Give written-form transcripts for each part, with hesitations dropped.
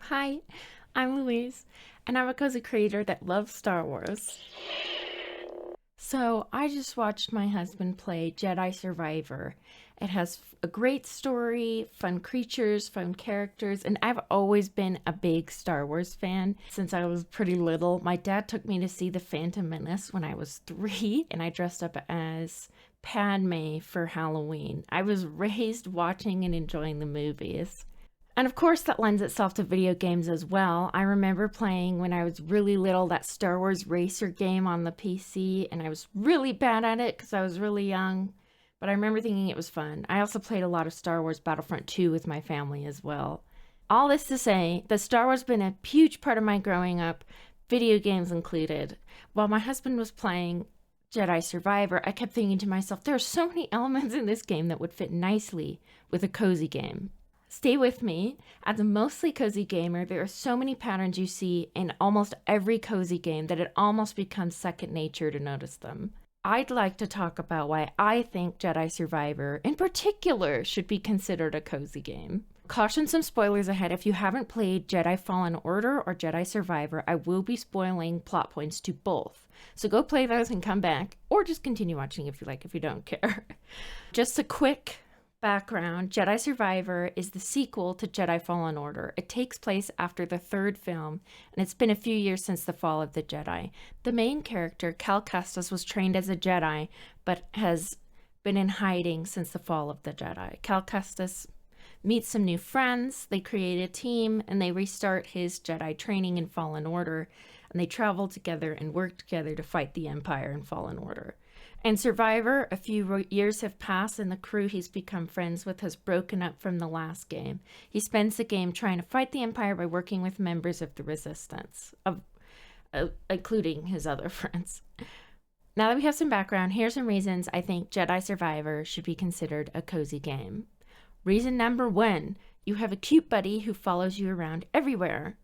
Hi, I'm Louise, and I'm a cozy creator that loves Star Wars. So I just watched my husband play Jedi Survivor. It has a great story, fun creatures, fun characters, and I've always been a big Star Wars fan since I was pretty little. My dad took me to see The Phantom Menace when I was 3, and I dressed up as Padme for Halloween. I was raised watching and enjoying the movies. And of course, that lends itself to video games as well. I remember playing when I was really little that Star Wars Racer game on the PC, and I was really bad at it because I was really young. But I remember thinking it was fun. I also played a lot of Star Wars Battlefront 2 with my family as well. All this to say that Star Wars has been a huge part of my growing up, video games included. While my husband was playing Jedi Survivor, I kept thinking to myself, there are so many elements in this game that would fit nicely with a cozy game. Stay with me. As a mostly cozy gamer, there are so many patterns you see in almost every cozy game that it almost becomes second nature to notice them. I'd like to talk about why I think Jedi Survivor, in particular, should be considered a cozy game. Caution, some spoilers ahead. If you haven't played Jedi Fallen Order or Jedi Survivor, I will be spoiling plot points to both. So go play those and come back, or just continue watching if you like, if you don't care. Just a quick background. Jedi Survivor is the sequel to Jedi Fallen Order. It takes place after the third film, and it's been a few years since the fall of the Jedi. The main character, Cal Kestis, was trained as a Jedi, but has been in hiding since the fall of the Jedi. Cal Kestis meets some new friends, they create a team, and they restart his Jedi training in Fallen Order, and they travel together and work together to fight the Empire in Fallen Order. In Survivor, a few years have passed, and the crew he's become friends with has broken up from the last game. He spends the game trying to fight the Empire by working with members of the Resistance, including his other friends. Now that we have some background, here's some reasons I think Jedi Survivor should be considered a cozy game. Reason number 1, you have a cute buddy who follows you around everywhere.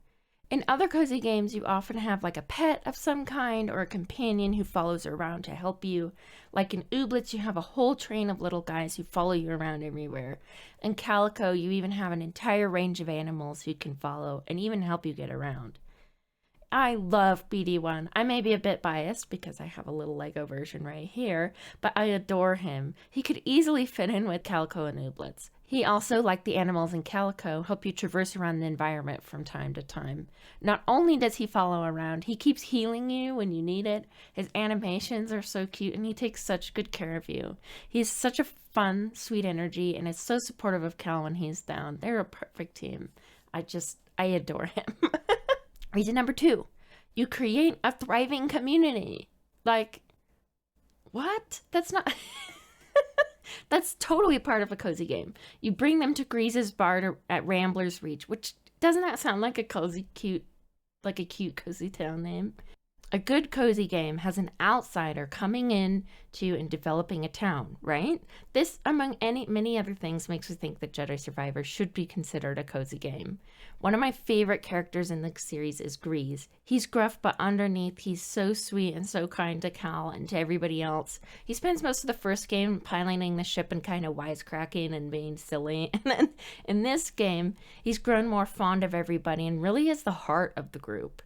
In other cozy games, you often have like a pet of some kind or a companion who follows around to help you. Like in Ooblets, you have a whole train of little guys who follow you around everywhere. In Calico, you even have an entire range of animals who can follow and even help you get around. I love BD1. I may be a bit biased because I have a little Lego version right here, but I adore him. He could easily fit in with Calico and Ooblets. He also, like the animals in Calico, help you traverse around the environment from time to time. Not only does he follow around, he keeps healing you when you need it. His animations are so cute, and he takes such good care of you. He's such a fun, sweet energy, and is so supportive of Cal when he's down. They're a perfect team. I adore him. Reason number 2, you create a thriving community. Like, what? That's not... That's totally part of a cozy game. You bring them to Grease's bar at Rambler's Reach, which doesn't that sound like a cute cozy town name? A good cozy game has an outsider coming in to and developing a town, right? This, among many other things, makes me think that Jedi Survivor should be considered a cozy game. One of my favorite characters in the series is Grease. He's gruff, but underneath, he's so sweet and so kind to Cal and to everybody else. He spends most of the first game piloting the ship and kind of wisecracking and being silly. And then in this game, he's grown more fond of everybody and really is the heart of the group.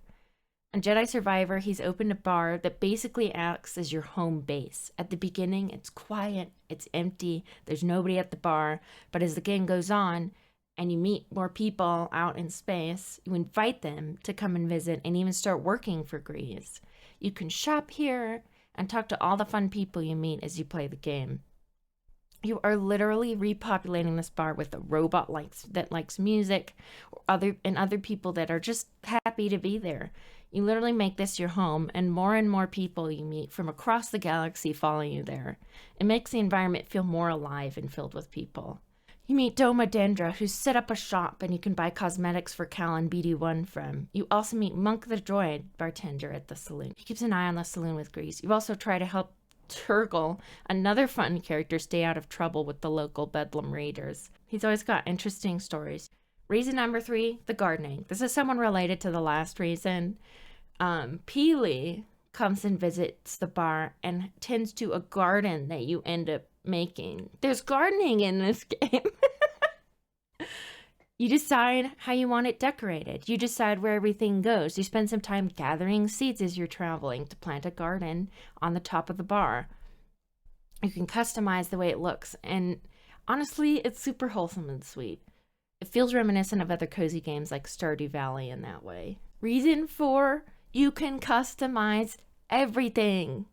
On Jedi Survivor, he's opened a bar that basically acts as your home base. At the beginning, it's quiet, it's empty, there's nobody at the bar, but as the game goes on and you meet more people out in space, you invite them to come and visit and even start working for Grease. You can shop here and talk to all the fun people you meet as you play the game. You are literally repopulating this bar with a robot that likes music, and other people that are just happy to be there. You literally make this your home, and more people you meet from across the galaxy follow you there. It makes the environment feel more alive and filled with people. You meet Doma Dendra, who's set up a shop and you can buy cosmetics for Cal and BD1 from. You also meet Monk the droid bartender at the saloon. He keeps an eye on the saloon with Grease. You also try to help Turgle, another fun character, stay out of trouble with the local Bedlam Raiders. He's always got interesting stories. Reason number 3, the gardening. This is someone related to the last reason. Peely comes and visits the bar and tends to a garden that you end up making. There's gardening in this game. You decide how you want it decorated. You decide where everything goes. You spend some time gathering seeds as you're traveling to plant a garden on the top of the bar. You can customize the way it looks, and honestly, it's super wholesome and sweet. It feels reminiscent of other cozy games like Stardew Valley in that way. Reason 4, you can customize everything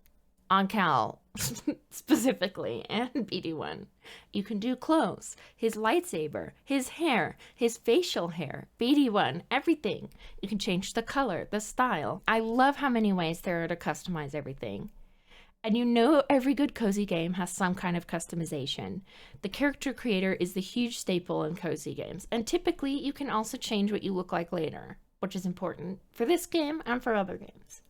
on Cal specifically, and BD1. You can do clothes, his lightsaber, his hair, his facial hair, BD1, everything. You can change the color, the style. I love how many ways there are to customize everything. And you know every good cozy game has some kind of customization. The character creator is the huge staple in cozy games, and typically you can also change what you look like later, which is important for this game and for other games.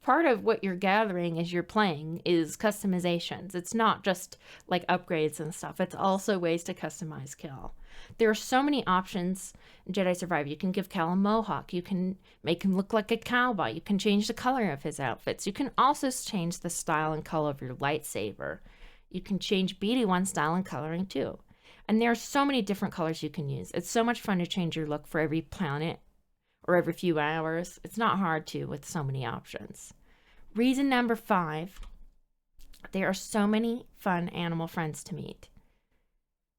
Part of what you're gathering as you're playing is customizations. It's not just like upgrades and stuff. It's also ways to customize Cal. There are so many options in Jedi Survivor. You can give Cal a mohawk. You can make him look like a cowboy. You can change the color of his outfits. You can also change the style and color of your lightsaber. You can change BD1 style and coloring too. And there are so many different colors you can use. It's so much fun to change your look for every planet or every few hours. It's not hard to with so many options. Reason number 5, there are so many fun animal friends to meet.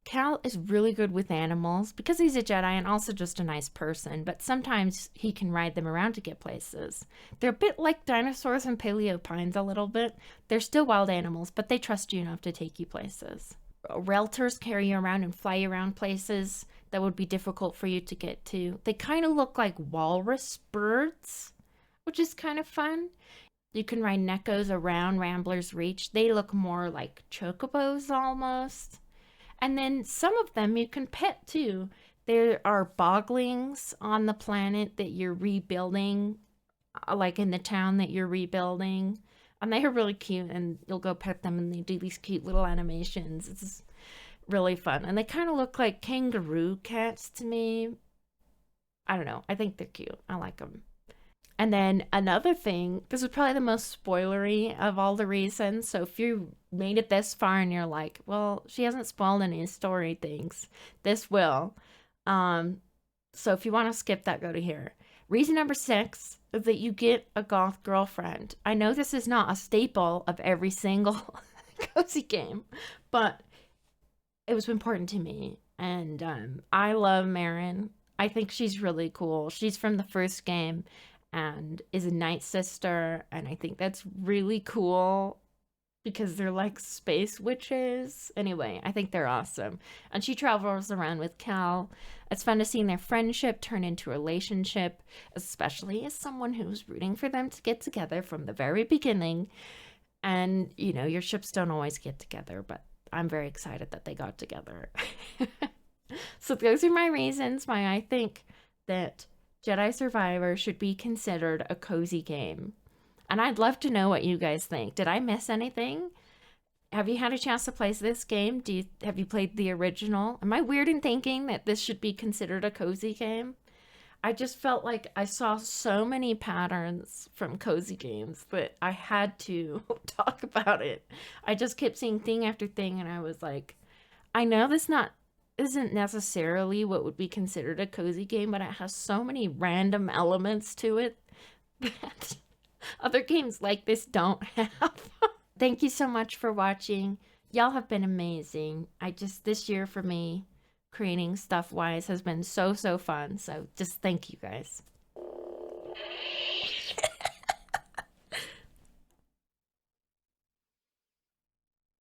Cal is really good with animals because he's a Jedi and also just a nice person, but sometimes he can ride them around to get places. They're a bit like dinosaurs and paleopines a little bit. They're still wild animals, but they trust you enough to take you places. Reltors carry you around and fly you around places that would be difficult for you to get to. They kind of look like walrus birds, which is kind of fun. You can ride Neckos around Rambler's Reach. They look more like chocobos almost. And then some of them you can pet too. There are boglings on the planet that you're rebuilding, like in the town that you're rebuilding. And they are really cute, and you'll go pet them and they do these cute little animations. It's really fun. And they kind of look like kangaroo cats to me. I don't know. I think they're cute. I like them. And then another thing, this is probably the most spoilery of all the reasons. So if you made it this far and you're like, well, she hasn't spoiled any story things, this will. So if you want to skip that, go to here. Reason number 6 is that you get a goth girlfriend. I know this is not a staple of every single cozy game, but it was important to me. And I love Marin. I think she's really cool. She's from the first game and is a night sister, and I think that's really cool because they're like space witches. Anyway, I think they're awesome. And she travels around with Cal. It's fun to see their friendship turn into a relationship, especially as someone who's rooting for them to get together from the very beginning. And, you know, your ships don't always get together, but I'm very excited that they got together. So those are my reasons why I think that Jedi Survivor should be considered a cozy game. And I'd love to know what you guys think. Did I miss anything? Have you had a chance to play this game? Have you played the original? Am I weird in thinking that this should be considered a cozy game? I just felt like I saw so many patterns from cozy games that I had to talk about it. I just kept seeing thing after thing, and I was like, I know this isn't necessarily what would be considered a cozy game, but it has so many random elements to it that other games like this don't have. Thank you so much for watching. Y'all have been amazing. This year for me, creating stuff wise has been so fun. So just thank you guys.